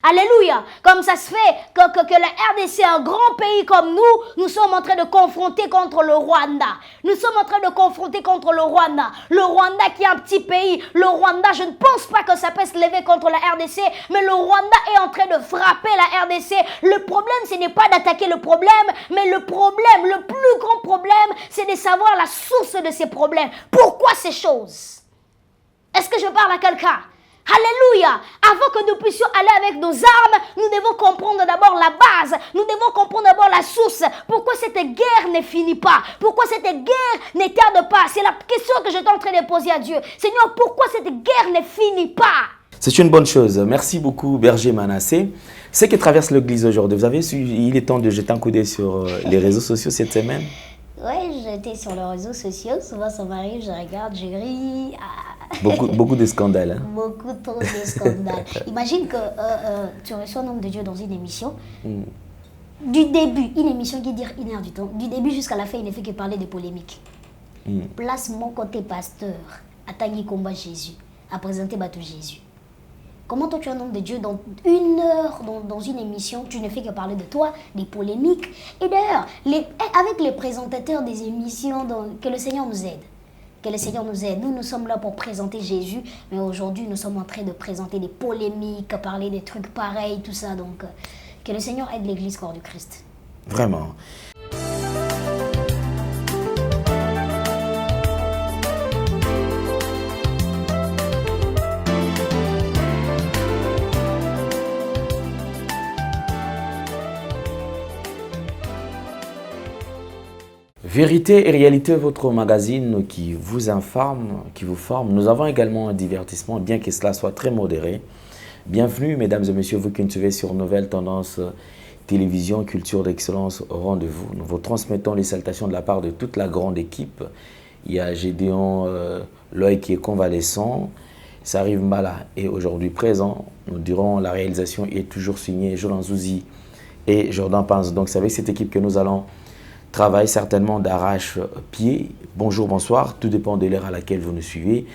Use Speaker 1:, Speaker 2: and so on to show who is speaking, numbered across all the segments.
Speaker 1: Alléluia. Comme ça se fait que la RDC, un grand pays comme nous sommes en train de confronter contre le Rwanda. Nous sommes en train de confronter contre le Rwanda. Le Rwanda qui est un petit pays. Le Rwanda, je ne pense pas que ça peut se lever contre la RDC, mais le Rwanda est en train de frapper la RDC. Le problème, ce n'est pas d'attaquer le problème, mais le problème, le plus grand problème, c'est de savoir la source de ces problèmes. Pourquoi ces choses? Est-ce que je parle à quelqu'un? Alléluia. Avant que nous puissions aller avec nos armes, nous devons comprendre d'abord la base. Nous devons comprendre d'abord la source. Pourquoi cette guerre ne finit pas? Pourquoi cette guerre ne tarde pas? C'est la question que j'étais en train de poser à Dieu. Seigneur, pourquoi cette guerre ne finit pas?
Speaker 2: C'est une bonne chose. Merci beaucoup, Berger Manassé. Ce qui traverse l'église aujourd'hui, vous avez su, il est temps de jeter un coup d'œil sur les réseaux sociaux cette semaine?
Speaker 1: Oui, j'étais sur les réseaux sociaux. Souvent, ça m'arrive, je regarde, je ris.
Speaker 2: Beaucoup de scandales. Hein?
Speaker 1: Beaucoup trop de scandales. Imagine que tu reçois un homme de Dieu dans une émission. Du début, une émission qui dure 1 heure du temps. Du début jusqu'à la fin, il ne fait que parler de polémiques. Place mon côté pasteur à Tanguy Combat Jésus, à présenter Bateau Jésus. Comment toi tu es un homme de Dieu dans 1 heure dans une émission, tu ne fais que parler de toi, des polémiques. Et d'ailleurs, avec les présentateurs des émissions, que le Seigneur nous aide. Que le Seigneur nous aide. Nous sommes là pour présenter Jésus, mais aujourd'hui, nous sommes en train de présenter des polémiques, parler des trucs pareils, tout ça. Donc, que le Seigneur aide l'Église corps du Christ.
Speaker 2: Vraiment. Vérité et réalité, votre magazine qui vous informe, qui vous forme. Nous avons également un divertissement, bien que cela soit très modéré. Bienvenue, mesdames et messieurs, vous qui nous suivez sur Nouvelle Tendance Télévision, Culture d'Excellence au rendez-vous. Nous vous transmettons les salutations de la part de toute la grande équipe. Il y a Gédéon Loïc qui est convalescent. Sariv Mbala est aujourd'hui présent. Nous dirons la réalisation est toujours signée Jolan Zouzi et Jordan Panz. Donc c'est avec cette équipe que nous allons travailler certainement d'arrache-pied. Bonjour, bonsoir, tout dépend de l'heure à laquelle vous nous suivez.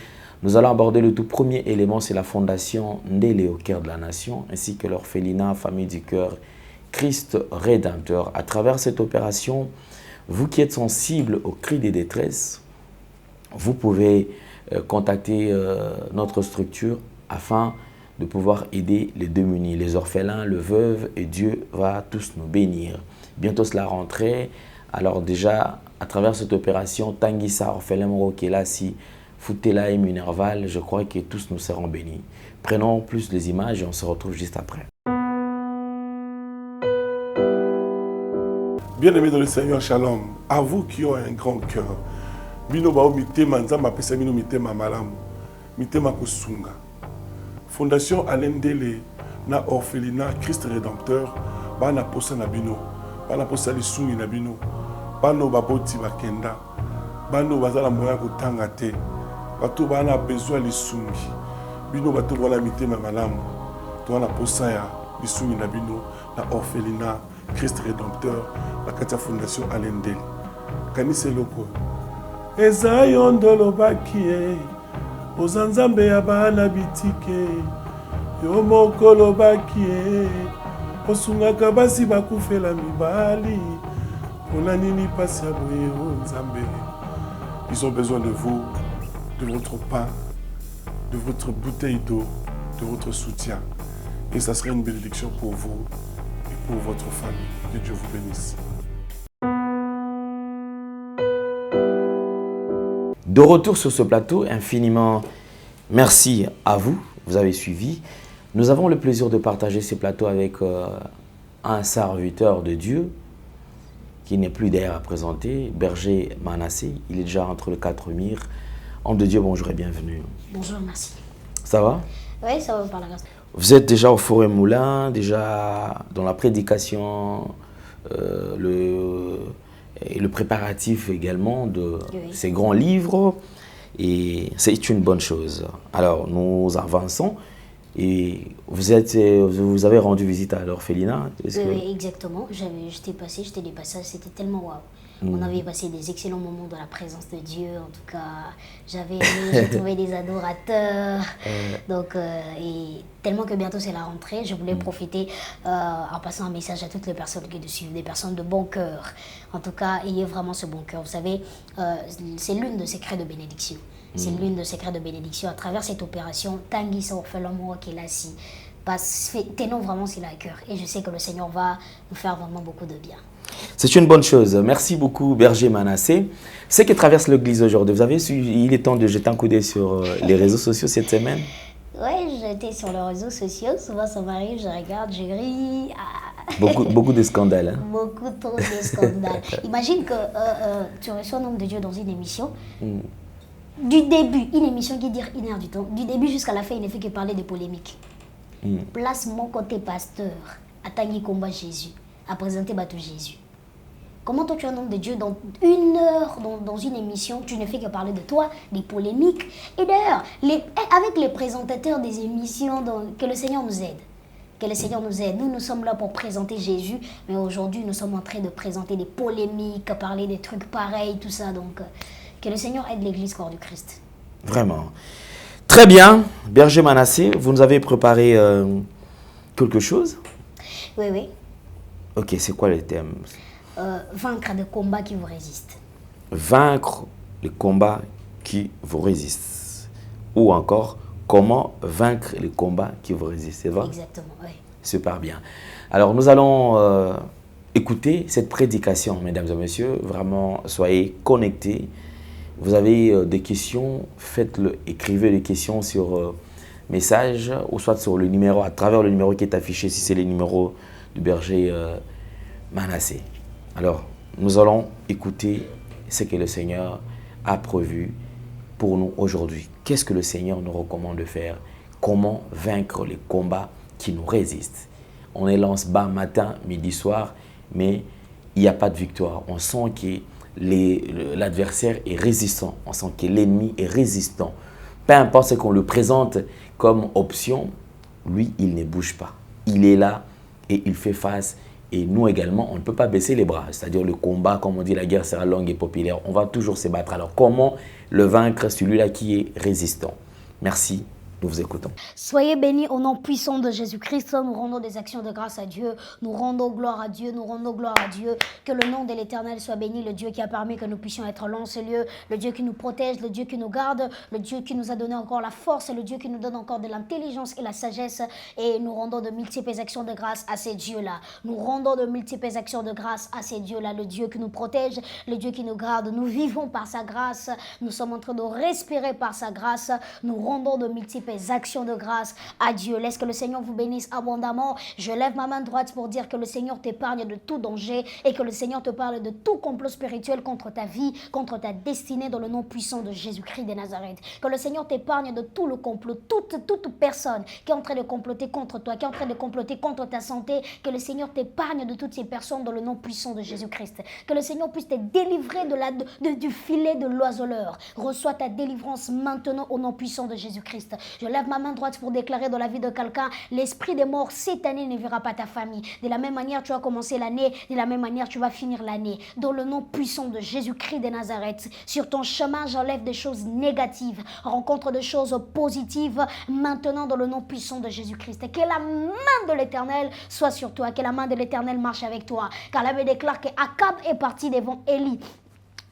Speaker 2: Nous allons aborder le tout premier élément, c'est la fondation Ndélé au cœur de la nation, ainsi que l'orphelinat Famille du Cœur Christ Rédempteur. À travers cette opération, vous qui êtes sensible aux cris des détresses, vous pouvez contacter notre structure afin de pouvoir aider les démunis, les orphelins, le veuve, et Dieu va tous nous bénir. Bientôt c'est la rentrée. Alors déjà, à travers cette opération, Tanguissa, orphelin Moro qui est là, si Foutela et Minerval, je crois que tous nous serons bénis. Prenons plus les images et on se retrouve juste après.
Speaker 3: Bien-aimés dans le Seigneur, shalom. À vous qui ont un grand cœur. Bino bao mitema nzamba pesa bino mitema malamu. Mitema kusunga. Fondation Alain Ndélé na orphelinat Christ Rédempteur bana posa na bino. Bana posa lisungi na bino. Bano baboti bakenda. Bano bazala moya kotanga te. Bato bana besoin lisungi. Bino bato wala mitema malamu. To wana posa ya lisungi na bino na orphelinat Christ Rédempteur, la Katia Fondation Alain Ndélé. Kanise loko. Eza yondolo bakie. Ozanzambe ya bana bitike. Yo mokolo bakie. Osungaka basi bakufela mibali. Pona nini pasi ya boye o Nzambe. Ils ont besoin de vous, de votre pain, de votre bouteille d'eau, de votre soutien. Et ça serait une bénédiction pour vous et pour votre famille. Que Dieu vous bénisse.
Speaker 2: De retour sur ce plateau, infiniment merci à vous, vous avez suivi. Nous avons le plaisir de partager ce plateau avec un serviteur de Dieu qui n'est plus d'ailleurs à présenter, Berger Manassé. Il est déjà entre les 4 murs. Homme de Dieu, bonjour et bienvenue.
Speaker 1: Bonjour, merci.
Speaker 2: Ça va?
Speaker 1: Oui, ça va par la grâce.
Speaker 2: Vous êtes déjà au Forêt Moulin, déjà dans la prédication, le préparatif également de ces grands livres. Et c'est une bonne chose. Alors, nous avançons. Et vous avez rendu visite à l'orphelinat?
Speaker 1: Oui, exactement. J'étais dépassé, c'était tellement waouh. On avait passé des excellents moments dans la présence de Dieu. En tout cas, j'avais aimé, j'ai trouvé des adorateurs. Donc, et tellement que bientôt c'est la rentrée, je voulais profiter en passant un message à toutes les personnes qui nous suivent, des personnes de bon cœur. En tout cas, ayez vraiment ce bon cœur. Vous savez, c'est l'une de secrets de bénédiction. C'est l'une de secrets de bénédiction. À travers cette opération, Tanguy sort fait l'amour qu'il a si. Tenons vraiment cela à cœur. Et je sais que le Seigneur va nous faire vraiment beaucoup de bien.
Speaker 2: C'est une bonne chose. Merci beaucoup, Berger Manassé. Ce qui traverse l'église aujourd'hui, vous avez su, il est temps de jeter un coup d'œil sur les réseaux sociaux cette semaine?
Speaker 1: Oui, j'étais sur les réseaux sociaux. Souvent, ça m'arrive, je regarde, je ris.
Speaker 2: Beaucoup de scandales. Hein?
Speaker 1: Beaucoup trop de scandales. Imagine que tu reçois un homme de Dieu dans une émission. Du début, une émission qui dure 1 heure du temps. Du début jusqu'à la fin, il ne fait que parler de polémiques. Place mon côté pasteur à Tanguy Combat Jésus, à présenter Bateau Jésus. Comment toi tu es un homme de Dieu dans 1 heure dans une émission, tu ne fais que parler de toi, des polémiques. Et d'ailleurs, avec les présentateurs des émissions, que le Seigneur nous aide. Que le Seigneur nous aide. Nous sommes là pour présenter Jésus, mais aujourd'hui nous sommes en train de présenter des polémiques, parler des trucs pareils, tout ça. Donc que le Seigneur aide l'Église corps du Christ. Vraiment.
Speaker 2: Très bien, Berger Manassé, vous nous avez préparé quelque chose?
Speaker 1: Oui, oui.
Speaker 2: Ok, c'est quoi le thème?
Speaker 1: Vaincre des combats qui vous résistent.
Speaker 2: Vaincre les combats qui vous résistent. Ou encore, comment vaincre les combats qui vous résistent, c'est vrai?
Speaker 1: Exactement, oui.
Speaker 2: Super bien. Alors, nous allons écouter cette prédication, mesdames et messieurs. Vraiment, soyez connectés. Vous avez des questions, faites-le, écrivez les questions sur message ou soit sur le numéro, à travers le numéro qui est affiché, si c'est le numéro du berger Manassé. Alors, nous allons écouter ce que le Seigneur a prévu pour nous aujourd'hui. Qu'est-ce que le Seigneur nous recommande de faire? Comment vaincre les combats qui nous résistent? On est lance bas matin, midi, soir, mais il n'y a pas de victoire. On sent que l'adversaire est résistant, on sent que l'ennemi est résistant. Peu importe ce qu'on le présente comme option, lui, il ne bouge pas. Il est là et il fait face. Et nous également, on ne peut pas baisser les bras. C'est-à-dire le combat, comme on dit, la guerre sera longue et populaire. On va toujours se battre. Alors comment le vaincre, celui-là qui est résistant? Merci. Nous vous écoutons.
Speaker 1: Soyez bénis au nom puissant de Jésus-Christ. Nous rendons des actions de grâce à Dieu. Nous rendons gloire à Dieu. Nous rendons gloire à Dieu. Que le nom de l'Éternel soit béni. Le Dieu qui a permis que nous puissions être là en ce lieu. Le Dieu qui nous protège. Le Dieu qui nous garde. Le Dieu qui nous a donné encore la force. Le Dieu qui nous donne encore de l'intelligence et la sagesse. Et nous rendons de multiples actions de grâce à ces dieux-là. Nous rendons de multiples actions de grâce à ces dieux-là. Le Dieu qui nous protège. Le Dieu qui nous garde. Nous vivons par sa grâce. Nous sommes en train de respirer par sa grâce. Nous rendons de multiples actions de grâce à Dieu. Laisse que le Seigneur vous bénisse abondamment. Je lève ma main droite pour dire que le Seigneur t'épargne de tout danger et que le Seigneur te parle de tout complot spirituel contre ta vie, contre ta destinée dans le nom puissant de Jésus-Christ de Nazareth. Que le Seigneur t'épargne de tout le complot, toute personne qui est en train de comploter contre toi, qui est en train de comploter contre ta santé. Que le Seigneur t'épargne de toutes ces personnes dans le nom puissant de Jésus-Christ. Que le Seigneur puisse te délivrer du filet de l'oiseleur. Reçois ta délivrance maintenant au nom puissant de Jésus-Christ. Je lève ma main droite pour déclarer dans la vie de quelqu'un, l'esprit des morts cette année ne verra pas ta famille. De la même manière, tu as commencé l'année, de la même manière, tu vas finir l'année. Dans le nom puissant de Jésus-Christ de Nazareth, sur ton chemin, j'enlève des choses négatives, rencontre des choses positives, maintenant dans le nom puissant de Jésus-Christ. Et que la main de l'Éternel soit sur toi, que la main de l'Éternel marche avec toi. Car la Bible déclare qu'Akab est parti devant Élie.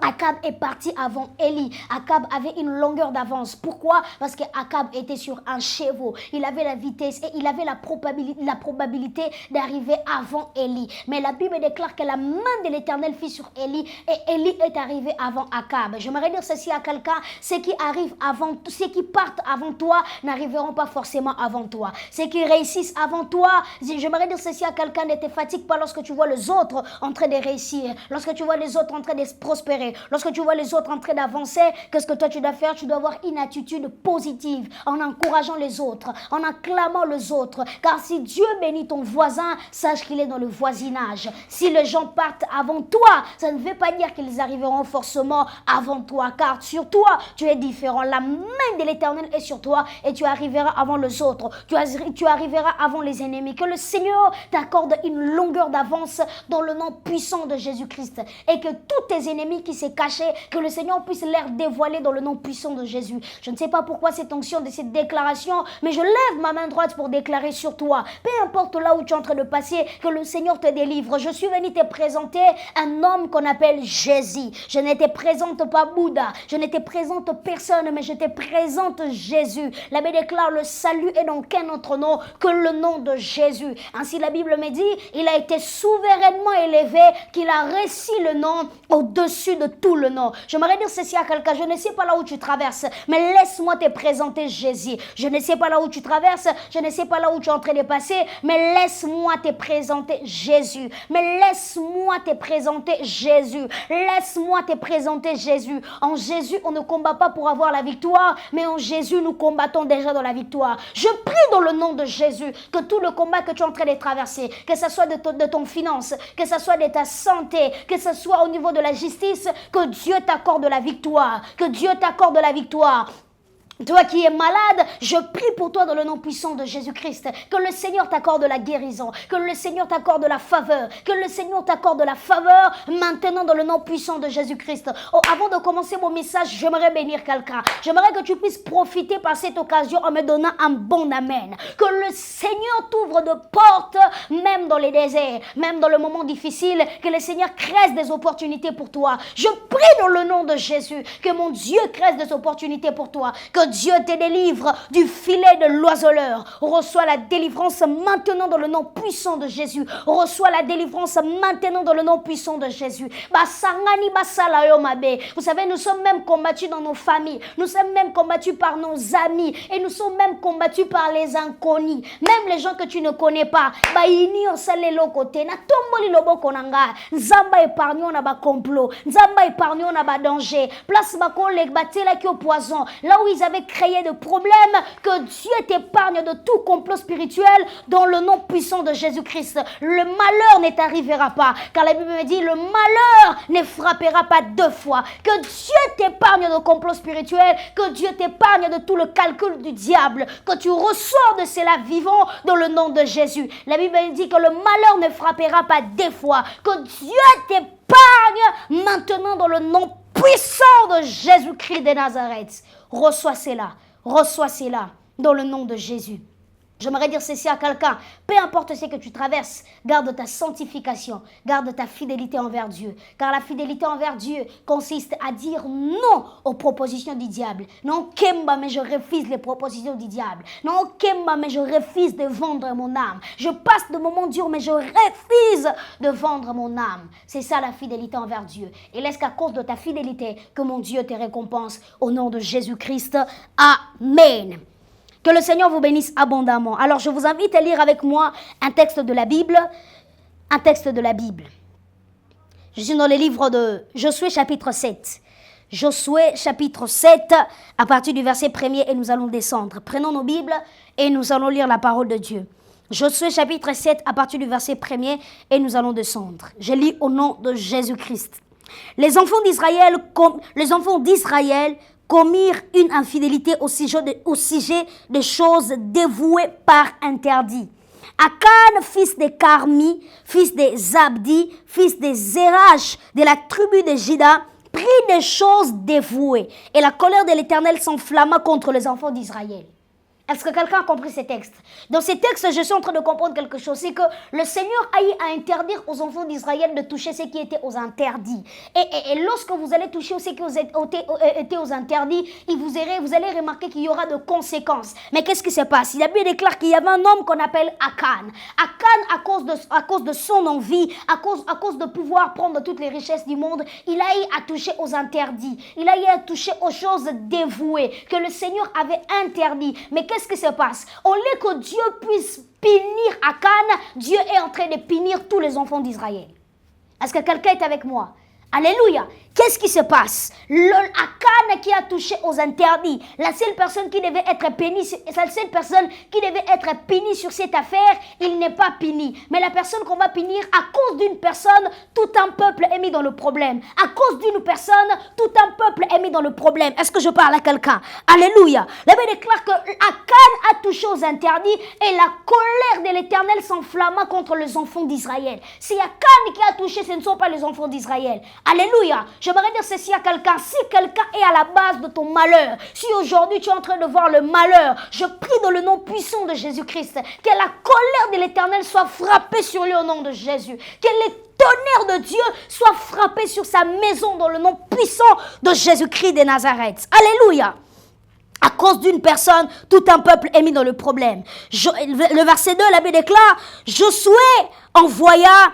Speaker 1: Akab est parti avant Élie. Akab avait une longueur d'avance. Pourquoi? Parce qu'Akab était sur un chevau. Il avait la vitesse et il avait la probabilité d'arriver avant Élie. Mais la Bible déclare que la main de l'Éternel fut sur Élie et Élie est arrivé avant Akab. J'aimerais dire ceci à quelqu'un, ceux qui partent avant toi n'arriveront pas forcément avant toi. Ceux qui réussissent avant toi, j'aimerais dire ceci à quelqu'un, ne te fatigue pas lorsque tu vois les autres en train de réussir, lorsque tu vois les autres en train de prospérer. fait. Lorsque tu vois les autres en train d'avancer, qu'est-ce que toi tu dois faire? Tu dois avoir une attitude positive en encourageant les autres, en acclamant les autres. Car si Dieu bénit ton voisin, sache qu'il est dans le voisinage. Si les gens partent avant toi, ça ne veut pas dire qu'ils arriveront forcément avant toi. Car sur toi, tu es différent. La main de l'Éternel est sur toi et tu arriveras avant les autres. Tu arriveras avant les ennemis. Que le Seigneur t'accorde une longueur d'avance dans le nom puissant de Jésus-Christ. Et que tous tes ennemis qui s'est cachés, que le Seigneur puisse les dévoiler dans le nom puissant de Jésus. Je ne sais pas pourquoi cette onction de cette déclaration, mais je lève ma main droite pour déclarer sur toi. Peu importe là où tu es en train de passer, que le Seigneur te délivre. Je suis venu te présenter un homme qu'on appelle Jésus. Je ne te présente pas Bouddha, je ne te présente personne, mais je te présente Jésus. La Bible déclare le salut est dans quel autre nom que le nom de Jésus. Ainsi la Bible me dit, il a été souverainement élevé, qu'il a réussi le nom au-dessus de tout le nom. J'aimerais dire ceci à quelqu'un, je ne sais pas là où tu traverses, mais laisse-moi te présenter Jésus. Je ne sais pas là où tu traverses, je ne sais pas là où tu es en train de passer, mais laisse-moi te présenter Jésus. Mais laisse-moi te présenter Jésus. Laisse-moi te présenter Jésus. En Jésus, on ne combat pas pour avoir la victoire, mais en Jésus, nous combattons déjà dans la victoire. Je prie dans le nom de Jésus que tout le combat que tu es en train de traverser, que ce soit de ton finance, que ce soit de ta santé, que ce soit au niveau de la justice, que Dieu t'accorde la victoire. Que Dieu t'accorde la victoire. Toi qui es malade, je prie pour toi dans le nom puissant de Jésus-Christ. Que le Seigneur t'accorde la guérison. Que le Seigneur t'accorde la faveur. Que le Seigneur t'accorde la faveur maintenant dans le nom puissant de Jésus-Christ. Oh, avant de commencer mon message, j'aimerais bénir quelqu'un. J'aimerais que tu puisses profiter par cette occasion en me donnant un bon amen. Que le Seigneur t'ouvre de portes, même dans les déserts, même dans le moment difficile. Que le Seigneur crée des opportunités pour toi. Je prie dans le nom de Jésus que mon Dieu crée des opportunités pour toi. Que Dieu te délivre du filet de l'oiseleur. Reçois la délivrance maintenant dans le nom puissant de Jésus. Reçois la délivrance maintenant dans le nom puissant de Jésus. Vous savez, nous sommes même combattus dans nos familles. Nous sommes même combattus par nos amis. Et nous sommes même combattus par les inconnus. Même les gens que tu ne connais pas. Nzamba épargnons na ba complot. Nzamba épargnons na ba danger. Place ba collègue batela qui au poison. Là où ils avaient créé de problèmes, que Dieu t'épargne de tout complot spirituel dans le nom puissant de Jésus-Christ. Le malheur ne t'arrivera pas, car la Bible me dit le malheur ne frappera pas deux fois. Que Dieu t'épargne de complot spirituel, que Dieu t'épargne de tout le calcul du diable, que tu ressors de cela vivant dans le nom de Jésus. La Bible dit que le malheur ne frappera pas deux fois, que Dieu t'épargne maintenant dans le nom puissant de Jésus-Christ de Nazareth. Reçois cela dans le nom de Jésus. J'aimerais dire ceci à quelqu'un, peu importe ce que tu traverses, garde ta sanctification, garde ta fidélité envers Dieu. Car la fidélité envers Dieu consiste à dire non aux propositions du diable. Non, Kemba, mais je refuse les propositions du diable. Non, Kemba, mais je refuse de vendre mon âme. Je passe de moments durs, mais je refuse de vendre mon âme. C'est ça la fidélité envers Dieu. Et laisse qu'à cause de ta fidélité, que mon Dieu te récompense au nom de Jésus-Christ. Amen. Que le Seigneur vous bénisse abondamment. Alors, je vous invite à lire avec moi un texte de la Bible. Un texte de la Bible. Je suis dans le livre de Josué chapitre 7. Josué chapitre 7, à partir du verset 1er, et nous allons descendre. Prenons nos Bibles et nous allons lire la parole de Dieu. Josué chapitre 7, à partir du verset 1er, et nous allons descendre. Je lis au nom de Jésus-Christ. Les enfants d'Israël commirent une infidélité au sujet de choses dévouées par interdit. Akan, fils de Carmi, fils de Zabdi, fils de Zérach, de la tribu de Juda, prit des choses dévouées. Et la colère de l'Éternel s'enflamma contre les enfants d'Israël. Est-ce que quelqu'un a compris ces textes? Dans ces textes, je suis en train de comprendre quelque chose. C'est que le Seigneur a eu à interdire aux enfants d'Israël de toucher ce qui était aux interdits. Et lorsque vous allez toucher ce qui était aux interdits, vous allez remarquer qu'il y aura de conséquences. Mais qu'est-ce qui se passe? Il a bien déclaré qu'il y avait un homme qu'on appelle Akan. Akan, à cause de son envie, à cause de pouvoir prendre toutes les richesses du monde, il a eu à toucher aux interdits. Il a eu à toucher aux choses dévouées que le Seigneur avait interdites. Mais qu'est-ce qui se passe? Au lieu que Dieu puisse punir Akan, Dieu est en train de punir tous les enfants d'Israël. Est-ce que quelqu'un est avec moi? Alléluia. Qu'est-ce qui se passe? Akan qui a touché aux interdits, la seule personne qui devait être punie, sur cette affaire, il n'est pas puni. Mais la personne qu'on va punir, à cause d'une personne, tout un peuple est mis dans le problème. À cause d'une personne, tout un peuple est mis dans le problème. Est-ce que je parle à quelqu'un? Alléluia. La Bible déclare que Akan a touché aux interdits et la colère de l'Éternel s'enflamma contre les enfants d'Israël. C'est Akan qui a touché, ce ne sont pas les enfants d'Israël. Alléluia. J'aimerais dire ceci à quelqu'un. Si quelqu'un est à la base de ton malheur, si aujourd'hui tu es en train de voir le malheur, je prie dans le nom puissant de Jésus-Christ, que la colère de l'Éternel soit frappée sur lui au nom de Jésus. Que les tonnerres de Dieu soient frappés sur sa maison dans le nom puissant de Jésus-Christ de Nazareth. Alléluia. À cause d'une personne, tout un peuple est mis dans le problème. Le verset 2, la Bible déclare, Josué envoya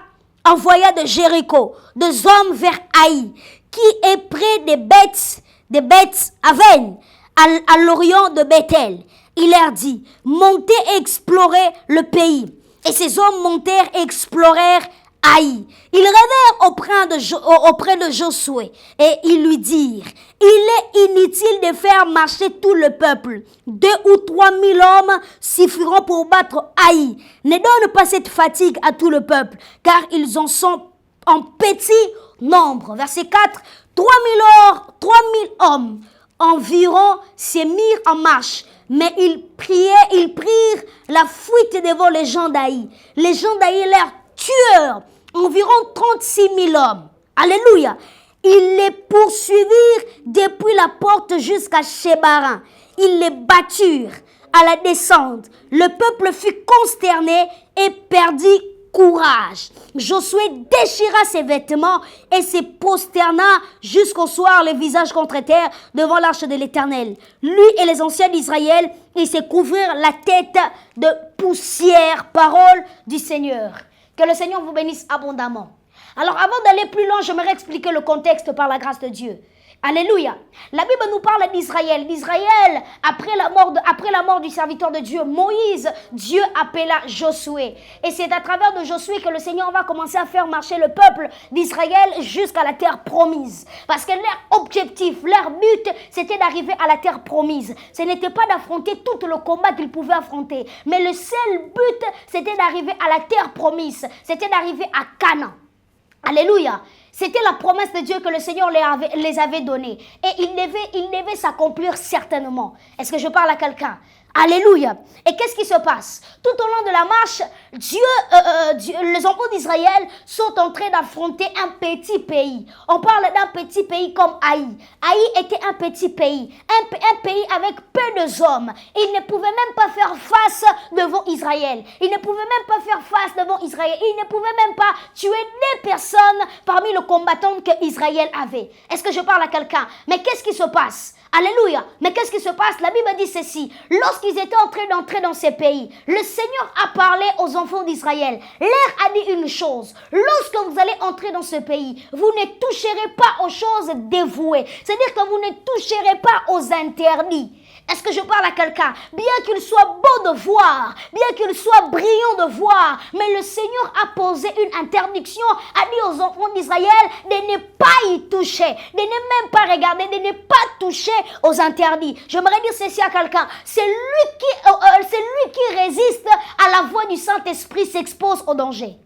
Speaker 1: de Jéricho deux hommes vers Haï, qui est près des bêtes Aven, à l'orient de Bethel. Il leur dit, montez et explorez le pays. Et ces hommes montèrent et explorèrent Haï. Ils revinrent auprès de Josué et ils lui dirent, il est inutile de faire marcher tout le peuple. 2 ou 3 000 hommes suffiront pour battre Haï. Ne donne pas cette fatigue à tout le peuple, car ils en sont en petit nombre. Verset 4, 3 000 hommes environ se mirent en marche. Mais ils prirent la fuite devant les gens d'Haï. Les gens d'Haï leur tueurs, environ 36 000 hommes. Alléluia. Ils les poursuivirent depuis la porte jusqu'à Shebarim. Ils les batturent à la descente. Le peuple fut consterné et perdit courage. Josué déchira ses vêtements et se prosterna jusqu'au soir, le visage contre terre, devant l'arche de l'Éternel. Lui et les anciens d'Israël, ils se couvrirent la tête de poussière. Parole du Seigneur. Que le Seigneur vous bénisse abondamment. Alors, avant d'aller plus loin, j'aimerais expliquer le contexte par la grâce de Dieu. Alléluia. La Bible nous parle d'Israël. D'Israël, après la mort du serviteur de Dieu, Moïse, Dieu appela Josué. Et c'est à travers de Josué que le Seigneur va commencer à faire marcher le peuple d'Israël jusqu'à la terre promise. Parce que leur objectif, leur but, c'était d'arriver à la terre promise. Ce n'était pas d'affronter tout le combat qu'ils pouvaient affronter. Mais le seul but, c'était d'arriver à la terre promise. C'était d'arriver à Canaan. Alléluia. C'était la promesse de Dieu que le Seigneur les avait donnée. Et il devait s'accomplir certainement. Est-ce que je parle à quelqu'un? Alléluia. Et qu'est-ce qui se passe? Tout au long de la marche, les enfants d'Israël sont en train d'affronter un petit pays. On parle d'un petit pays comme Haï. Haï était un petit pays. Un pays avec peu de hommes. Ils ne pouvaient même pas faire face devant Israël. Ils ne pouvaient même pas faire face devant Israël. Ils ne pouvaient même pas tuer des personnes parmi les combattants que Israël avait. Est-ce que je parle à quelqu'un? Mais qu'est-ce qui se passe? Alléluia. Mais qu'est-ce qui se passe? La Bible dit ceci. Lorsqu'ils étaient en train d'entrer dans ces pays, le Seigneur a parlé aux enfants d'Israël. Leur a dit une chose. Lorsque vous allez entrer dans ce pays, vous ne toucherez pas aux choses dévouées. C'est-à-dire que vous ne toucherez pas aux interdits. Est-ce que je parle à quelqu'un? Bien qu'il soit beau de voir, bien qu'il soit brillant de voir, mais le Seigneur a posé une interdiction, a dit aux enfants d'Israël de ne pas y toucher, de ne même pas regarder, de ne pas toucher aux interdits. J'aimerais dire ceci à quelqu'un. C'est lui qui résiste à la voix du Saint-Esprit s'expose au danger.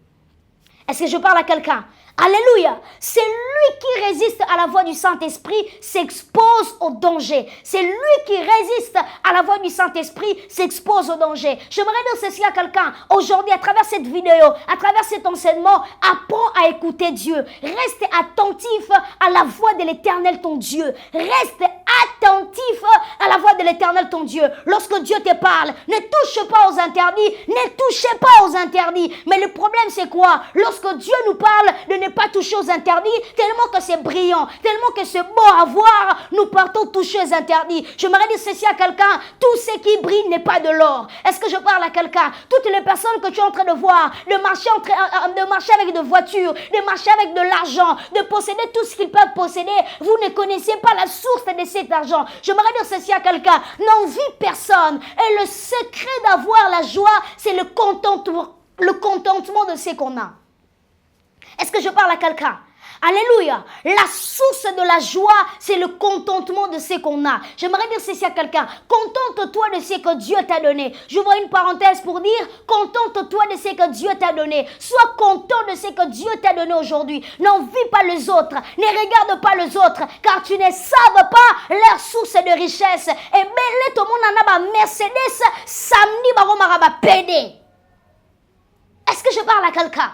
Speaker 1: Est-ce que je parle à quelqu'un? Alléluia. C'est lui qui résiste à la voix du Saint-Esprit s'expose au danger. C'est lui qui résiste à la voix du Saint-Esprit s'expose au danger. J'aimerais dire ceci à quelqu'un. Aujourd'hui, à travers cette vidéo, à travers cet enseignement, apprends à écouter Dieu. Reste attentif à la voix de l'Éternel ton Dieu. Reste attentif à la voix de l'Éternel ton Dieu. Lorsque Dieu te parle, ne touche pas aux interdits. Ne touchez pas aux interdits. Mais le problème c'est quoi? Lorsque Dieu nous parle de ne pas toucher aux interdits, tellement que c'est brillant, tellement que c'est beau à voir, nous partons toucher aux interdits. J'aimerais dire ceci à quelqu'un, tout ce qui brille n'est pas de l'or. Est-ce que je parle à quelqu'un? Toutes les personnes que tu es en train de voir, de marcher avec des voitures, de marcher avec de l'argent, de posséder tout ce qu'ils peuvent posséder, vous ne connaissez pas la source de cet argent. J'aimerais dire ceci à quelqu'un, n'envie personne. Et le secret d'avoir la joie, c'est le contentement de ce qu'on a. Est-ce que je parle à quelqu'un? Alléluia. La source de la joie, c'est le contentement de ce qu'on a. J'aimerais dire ceci à quelqu'un. Contente-toi de ce que Dieu t'a donné. J'ouvre une parenthèse pour dire, contente-toi de ce que Dieu t'a donné. Sois content de ce que Dieu t'a donné aujourd'hui. N'envie pas les autres. Ne regarde pas les autres. Car tu ne savent pas leur source de richesse. Et belé tout le monde en a Mercedes, samedi, baromara pédé. Est-ce que je parle à quelqu'un?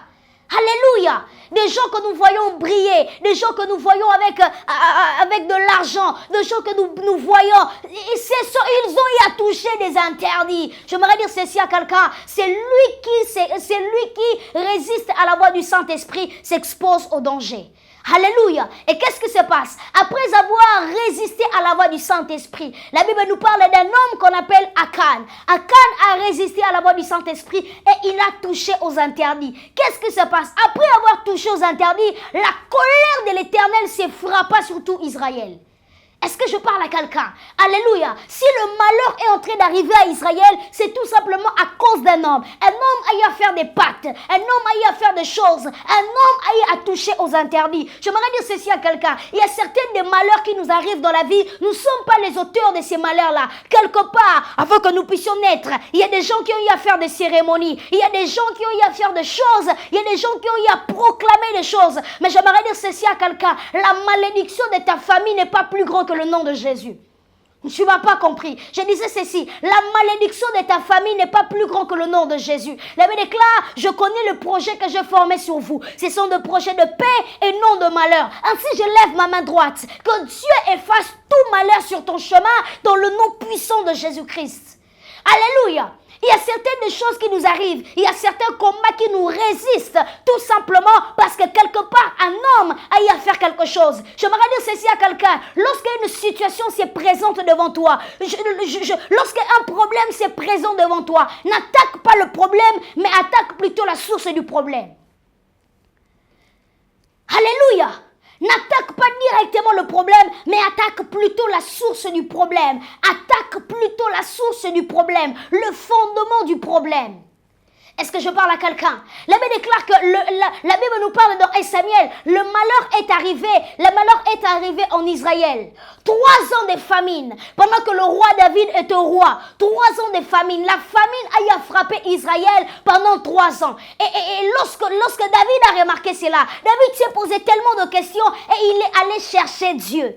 Speaker 1: Alléluia. Des gens que nous voyons briller, des gens que nous voyons avec de l'argent, des gens que nous voyons, ils ont eu à toucher des interdits. J'aimerais dire ceci à quelqu'un, c'est lui qui résiste à la voix du Saint-Esprit, s'expose au danger. Alléluia. Et qu'est-ce qui se passe? Après avoir résisté à la voix du Saint-Esprit, la Bible nous parle d'un homme qu'on appelle Akan. Akan a résisté à la voix du Saint-Esprit et il a touché aux interdits. Qu'est-ce qui se passe? Après avoir touché aux interdits, la colère de l'Éternel s'est frappée sur tout Israël. Est-ce que je parle à quelqu'un? Alléluia. Si le malheur est en train d'arriver à Israël, c'est tout simplement à cause d'un homme. Un homme a eu à faire des pactes. Un homme a eu à faire des choses. Un homme a eu à toucher aux interdits. J'aimerais dire ceci à quelqu'un. Il y a certains des malheurs qui nous arrivent dans la vie. Nous ne sommes pas les auteurs de ces malheurs-là. Quelque part, avant que nous puissions naître, il y a des gens qui ont eu à faire des cérémonies. Il y a des gens qui ont eu à faire des choses. Il y a des gens qui ont eu à proclamer des choses. Mais j'aimerais dire ceci à quelqu'un. La malédiction de ta famille n'est pas plus grande que le nom de Jésus. Tu ne m'as pas compris. Je disais ceci. La malédiction de ta famille n'est pas plus grand que le nom de Jésus. La Bible déclare, je connais le projet que je formais sur vous. Ce sont des projets de paix et non de malheur. Ainsi, je lève ma main droite. Que Dieu efface tout malheur sur ton chemin dans le nom puissant de Jésus-Christ. Alléluia. Il y a certaines choses qui nous arrivent. Il y a certains combats qui nous résistent. Tout simplement parce que quelque part, un homme a eu à faire quelque chose. J'aimerais dire ceci à quelqu'un. Lorsqu'une situation se présente devant toi, lorsqu'un problème se présente devant toi, n'attaque pas le problème, mais attaque plutôt la source du problème. Alléluia. N'attaque pas directement le problème, mais attaque plutôt la source du problème. Attaque plutôt la source du problème, le fondement du problème. Est-ce que je parle à quelqu'un? La Bible déclare que la Bible nous parle dans 1 Samuel. Le malheur est arrivé en Israël. 3 ans de famine. Pendant que le roi David était roi. 3 ans de famine. La famine a eu à frapper Israël pendant 3 ans. Et lorsque David a remarqué cela, David s'est posé tellement de questions et il est allé chercher Dieu.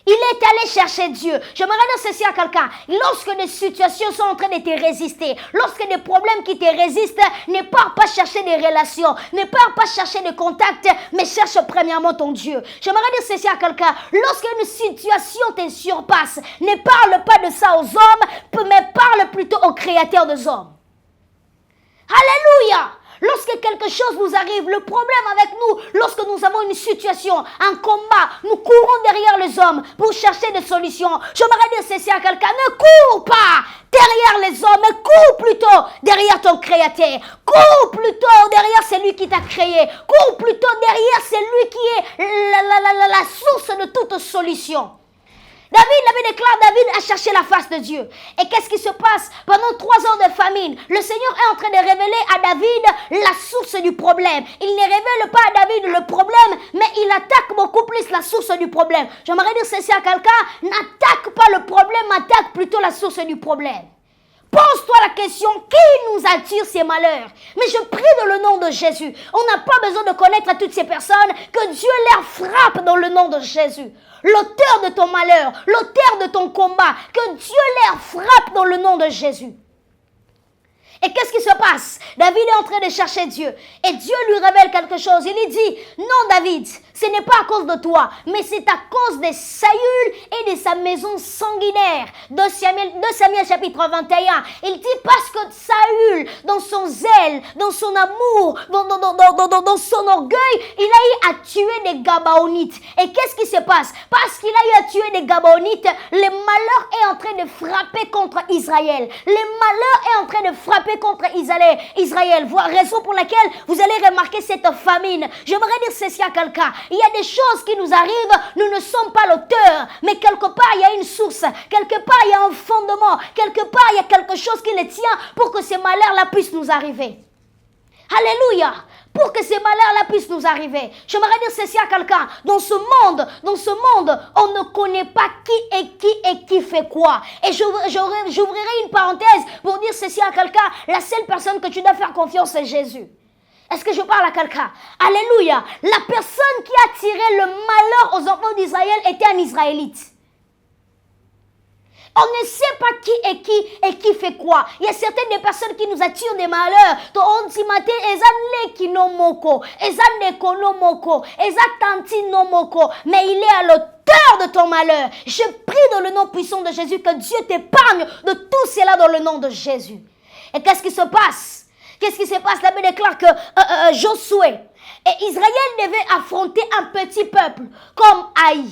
Speaker 1: Il est allé chercher Dieu. J'aimerais dire ceci à quelqu'un. Lorsque des situations sont en train de te résister, lorsque des problèmes qui te résistent, ne pars pas chercher des relations, ne pars pas chercher des contacts, mais cherche premièrement ton Dieu. J'aimerais dire ceci à quelqu'un. Lorsqu'une situation te surpasse, ne parle pas de ça aux hommes, mais parle plutôt au Créateur des hommes. Alléluia! Lorsque quelque chose nous arrive, le problème avec nous, lorsque nous avons une situation, un combat, nous courons derrière les hommes pour chercher des solutions. J'aimerais dire ceci à quelqu'un, ne cours pas derrière les hommes, mais cours plutôt derrière ton Créateur. Cours plutôt derrière celui qui t'a créé. Cours plutôt derrière celui qui est la source de toute solution. David déclare, David a cherché la face de Dieu. Et qu'est-ce qui se passe? Pendant 3 ans de famine, le Seigneur est en train de révéler à David la source du problème. Il ne révèle pas à David le problème, mais il attaque beaucoup plus la source du problème. J'aimerais dire ceci à quelqu'un, n'attaque pas le problème, attaque plutôt la source du problème. Pose-toi la question, qui nous attire ces malheurs? Mais je prie dans le nom de Jésus. On n'a pas besoin de connaître toutes ces personnes, que Dieu les frappe dans le nom de Jésus. L'auteur de ton malheur, l'auteur de ton combat, que Dieu les frappe dans le nom de Jésus. Et qu'est-ce qui se passe? David est en train de chercher Dieu. Et Dieu lui révèle quelque chose. Il lui dit, non David, ce n'est pas à cause de toi, mais c'est à cause de Saül et de sa maison sanguinaire. 2 Samuel chapitre 21. Il dit parce que Saül, dans son zèle, dans son amour, dans son orgueil, il a eu à tuer des Gabaonites. Et qu'est-ce qui se passe? Parce qu'il a eu à tuer des Gabaonites, le malheur est en train de frapper contre Israël. Le malheur est en train de frapper contre Israël. Raison pour laquelle vous allez remarquer cette famine. J'aimerais dire ceci à quelqu'un. Il y a des choses qui nous arrivent, nous ne sommes pas l'auteur, mais quelque part il y a une source, quelque part il y a un fondement, quelque part il y a quelque chose qui les tient pour que ces malheurs-là puissent nous arriver. Alléluia. Pour que ces malheurs-là puissent nous arriver. J'aimerais dire ceci à quelqu'un. Dans ce monde, on ne connaît pas qui fait quoi. Et j'ouvrirai une parenthèse pour dire ceci à quelqu'un. La seule personne que tu dois faire confiance, c'est Jésus. Est-ce que je parle à quelqu'un? Alléluia. La personne qui a tiré le malheur aux enfants d'Israël était un Israélite. On ne sait pas qui fait quoi. Il y a certaines des personnes qui nous attirent des malheurs. On dit matin, ezan leki no moko, ezan neko no moko, ezan tanti no moko. Mais il est à l'auteur de ton malheur. Je prie dans le nom puissant de Jésus que Dieu t'épargne de tout cela dans le nom de Jésus. Et qu'est-ce qui se passe? Qu'est-ce qui se passe? La Bible déclare que Josué et Israël devaient affronter un petit peuple comme Haï.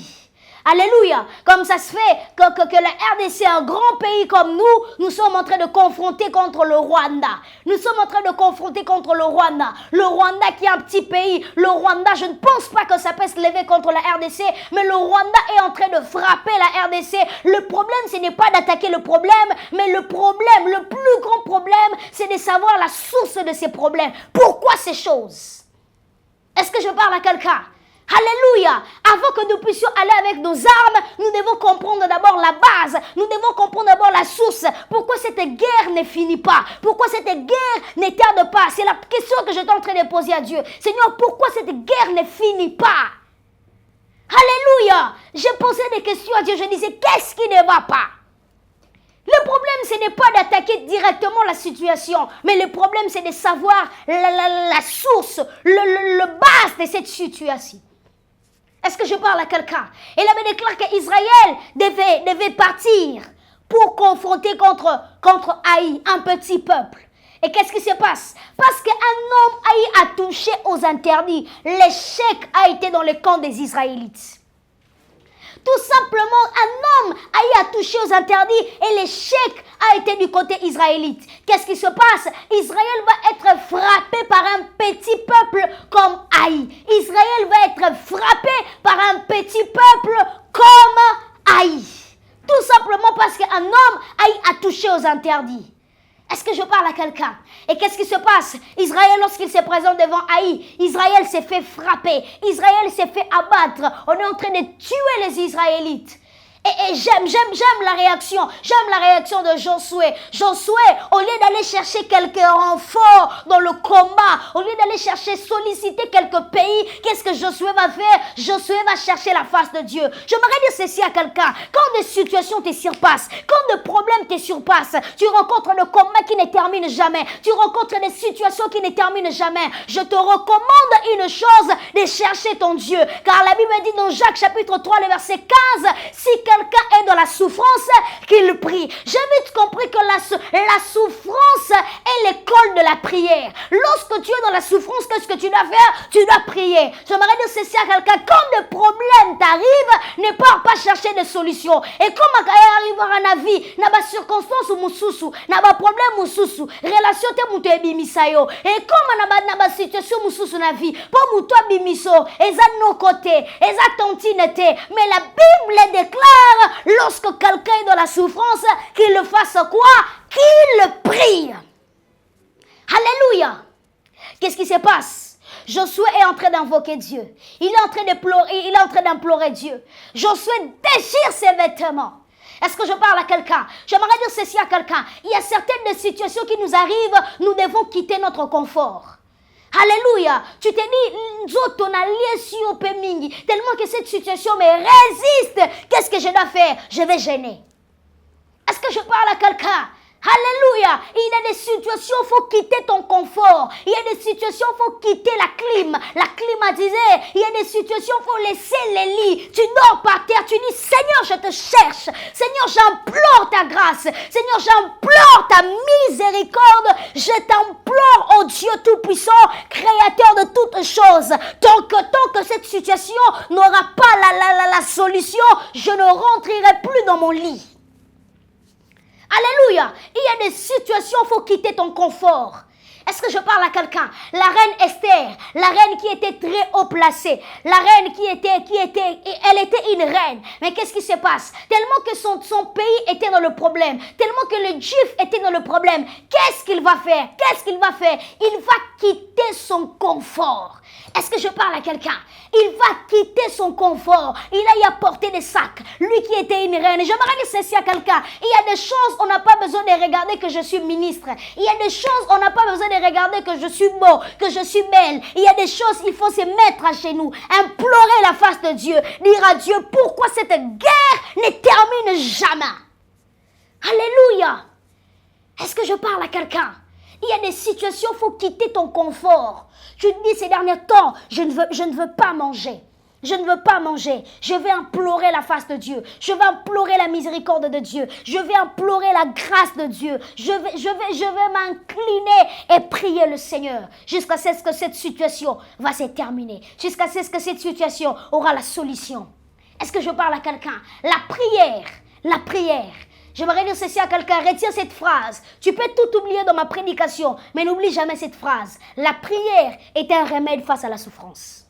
Speaker 1: Alléluia. Comme ça se fait que la RDC, un grand pays comme nous sommes en train de confronter contre le Rwanda. Nous sommes en train de confronter contre le Rwanda. Le Rwanda qui est un petit pays. Le Rwanda, je ne pense pas que ça peut se lever contre la RDC, mais le Rwanda est en train de frapper la RDC. Le problème, ce n'est pas d'attaquer le problème, mais le problème, le plus grand problème, c'est de savoir la source de ces problèmes. Pourquoi ces choses? Est-ce que je parle à quelqu'un? Alléluia. Avant que nous puissions aller avec nos armes, nous devons comprendre d'abord la base. Nous devons comprendre d'abord la source. Pourquoi cette guerre ne finit pas? Pourquoi cette guerre ne tarde pas? C'est la question que j'étais en train de poser à Dieu. Seigneur, pourquoi cette guerre ne finit pas? Alléluia. J'ai posé des questions à Dieu. Je disais, qu'est-ce qui ne va pas? Le problème, ce n'est pas d'attaquer directement la situation, mais le problème, c'est de savoir la source, le base de cette situation. Est-ce que je parle à quelqu'un? Il avait déclaré qu'Israël devait partir pour confronter contre Haï, un petit peuple. Et qu'est-ce qui se passe? Parce qu'un homme Haï a touché aux interdits. L'échec a été dans le camp des Israélites. Tout simplement, un homme a touché aux interdits et l'échec a été du côté israélite. Qu'est-ce qui se passe? Israël va être frappé par un petit peuple comme Haï. Israël va être frappé par un petit peuple comme Haï. Tout simplement parce qu'un homme a touché aux interdits. Est-ce que je parle à quelqu'un? Et qu'est-ce qui se passe? Israël, lorsqu'il se présente devant Haï, Israël s'est fait frapper. Israël s'est fait abattre. On est en train de tuer les Israélites. Et j'aime la réaction. J'aime la réaction de Josué. Josué, au lieu d'aller chercher quelques renforts dans le combat, au lieu d'aller solliciter quelques pays, qu'est-ce que Josué va faire? Josué va chercher la face de Dieu. J'aimerais dire ceci à quelqu'un. Quand des situations te surpassent, quand des problèmes te surpassent, tu rencontres le combat qui ne termine jamais, tu rencontres des situations qui ne terminent jamais, je te recommande une chose, de chercher ton Dieu. Car la Bible dit dans Jacques chapitre 3, le verset 15, si quelqu'un est dans la souffrance, qu'il prie. J'ai vite compris que la souffrance est l'école de la prière. Lorsque tu es dans la souffrance, qu'est-ce que tu dois faire? Tu dois prier. J'aimerais dire ceci à quelqu'un. Quand des problèmes t'arrivent, ne pars pas chercher des solutions. Et comme arrive à la vie, n'a pas circonstance ou moussousou, n'a pas problème moussousou, relation te mouto ebimisayo. Et comme n'a pas situation moussousou na vie, pour mouto bimiso, eza nos côtés, eza tontinete. Mais la Bible déclare lorsque quelqu'un est dans la souffrance, qu'il le fasse quoi? Qu'il prie. Alléluia. Qu'est-ce qui se passe? Josué est en train d'invoquer Dieu. Il est en train d'implorer Dieu. Josué déchire ses vêtements. Est-ce que je parle à quelqu'un? J'aimerais dire ceci à quelqu'un. Il y a certaines situations qui nous arrivent, nous devons quitter notre confort. Alléluia. Tu te dis, tellement que cette situation me résiste. Qu'est-ce que je dois faire? Je vais gêner. Est-ce que je parle à quelqu'un? Alléluia. Il y a des situations, il faut quitter ton confort. Il y a des situations, il faut quitter la clim. La climatisée. Il y a des situations, il faut laisser les lits. Tu dors par terre, tu dis, Seigneur, je te cherche. Seigneur, j'implore ta grâce. Seigneur, j'implore ta miséricorde. Je t'implore, oh Dieu Tout-Puissant, Créateur de toutes choses. Tant que cette situation n'aura pas la solution, je ne rentrerai plus dans mon lit. Alléluia. Il y a des situations où il faut quitter ton confort. Est-ce que je parle à quelqu'un? La reine Esther, la reine qui était très haut placée, la reine elle était une reine. Mais qu'est-ce qui se passe? Tellement que son pays était dans le problème, tellement que le Juif était dans le problème, qu'est-ce qu'il va faire? Il va quitter quitter son confort. Est-ce que je parle à quelqu'un? Il va quitter son confort. Il a y apporté des sacs. Lui qui était une reine. J'aimerais dire ceci à quelqu'un. Il y a des choses, on n'a pas besoin de regarder que je suis ministre. Il y a des choses, on n'a pas besoin de regarder que je suis beau, que je suis belle. Il y a des choses, il faut se mettre à chez nous. Implorer la face de Dieu. Dire à Dieu, pourquoi cette guerre ne termine jamais? Alléluia. Est-ce que je parle à quelqu'un? Il y a des situations, il faut quitter ton confort. Tu te dis ces derniers temps, je ne veux pas manger. Je ne veux pas manger. Je vais implorer la face de Dieu. Je vais implorer la miséricorde de Dieu. Je vais implorer la grâce de Dieu. Je vais m'incliner et prier le Seigneur jusqu'à ce que cette situation va se terminer. Jusqu'à ce que cette situation aura la solution. Est-ce que je parle à quelqu'un? La prière. J'aimerais dire ceci à quelqu'un, retiens cette phrase. Tu peux tout oublier dans ma prédication, mais n'oublie jamais cette phrase. La prière est un remède face à la souffrance.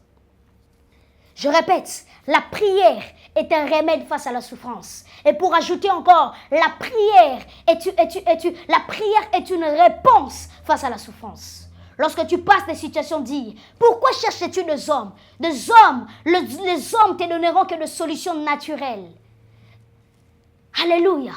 Speaker 1: Je répète, la prière est un remède face à la souffrance. Et pour ajouter encore, la prière est une réponse face à la souffrance. Lorsque tu passes des situations, dis, pourquoi cherches-tu des hommes? Les hommes te donneront que des solutions naturelles. Alléluia.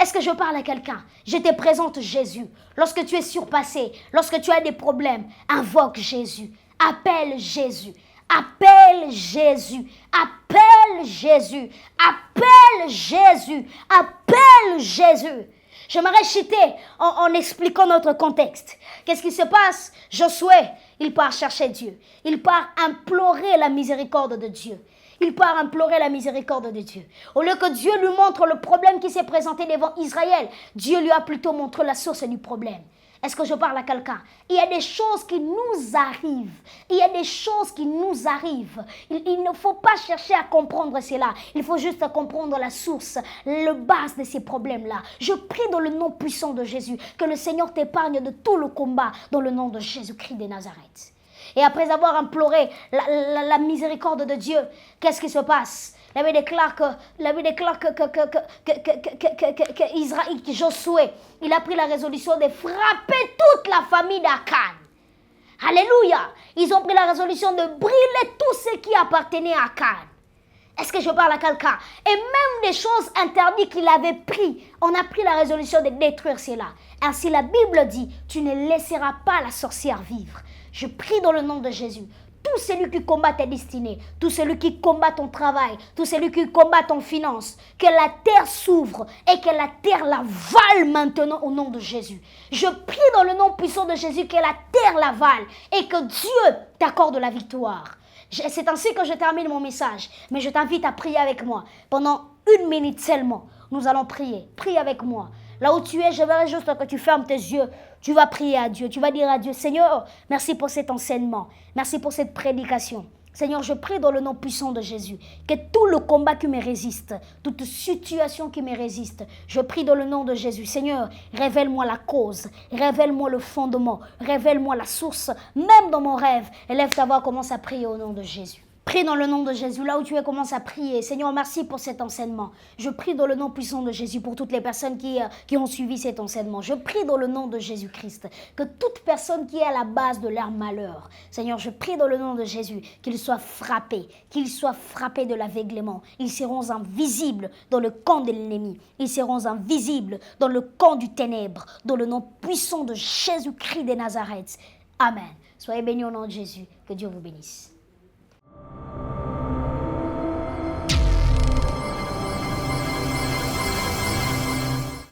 Speaker 1: Est-ce que je parle à quelqu'un? Je te présente Jésus. Lorsque tu es surpassé, lorsque tu as des problèmes, invoque Jésus. Appelle Jésus. Appelle Jésus. Appelle Jésus. Appelle Jésus. Appelle Jésus. J'aimerais citer en expliquant notre contexte. Qu'est-ce qui se passe? Josué, il part chercher Dieu. Il part implorer la miséricorde de Dieu. Il part implorer la miséricorde de Dieu. Au lieu que Dieu lui montre le problème qui s'est présenté devant Israël, Dieu lui a plutôt montré la source du problème. Est-ce que je parle à quelqu'un? Il y a des choses qui nous arrivent. Il y a des choses qui nous arrivent. Il ne faut pas chercher à comprendre cela. Il faut juste comprendre la source, le base de ces problèmes-là. Je prie dans le nom puissant de Jésus que le Seigneur t'épargne de tout le combat dans le nom de Jésus-Christ de Nazareth. Et après avoir imploré la miséricorde de Dieu, qu'est-ce qui se passe? La Bible déclare que Josué, il a pris la résolution de frapper toute la famille d'Akan. Alléluia! Ils ont pris la résolution de brûler tout ce qui appartenait à Akan. Est-ce que je parle à quelqu'un? Et même des choses interdites qu'il avait pris, on a pris la résolution de détruire cela. Ainsi la Bible dit, tu ne laisseras pas la sorcière vivre. Je prie dans le nom de Jésus. Tout celui qui combat tes destinées, tout celui qui combat ton travail, tout celui qui combat ton finance, que la terre s'ouvre et que la terre l'avale maintenant au nom de Jésus. Je prie dans le nom puissant de Jésus que la terre l'avale et que Dieu t'accorde la victoire. C'est ainsi que je termine mon message, mais je t'invite à prier avec moi. Pendant 1 minute seulement, nous allons prier. Prie avec moi. Là où tu es, je verrai juste que tu fermes tes yeux. Tu vas prier à Dieu. Tu vas dire à Dieu, Seigneur, merci pour cet enseignement. Merci pour cette prédication. Seigneur, je prie dans le nom puissant de Jésus que tout le combat qui me résiste, toute situation qui me résiste, je prie dans le nom de Jésus. Seigneur, révèle-moi la cause, révèle-moi le fondement, révèle-moi la source, même dans mon rêve. Élève ta voix, commence à prier au nom de Jésus. Prie dans le nom de Jésus, là où tu es, commence à prier. Seigneur, merci pour cet enseignement. Je prie dans le nom puissant de Jésus pour toutes les personnes qui ont suivi cet enseignement. Je prie dans le nom de Jésus-Christ que toute personne qui est à la base de leur malheur, Seigneur, je prie dans le nom de Jésus qu'ils soient frappés de l'aveuglement. Ils seront invisibles dans le camp de l'ennemi. Ils seront invisibles dans le camp du ténèbre, dans le nom puissant de Jésus-Christ de Nazareth. Amen. Soyez bénis au nom de Jésus. Que Dieu vous bénisse.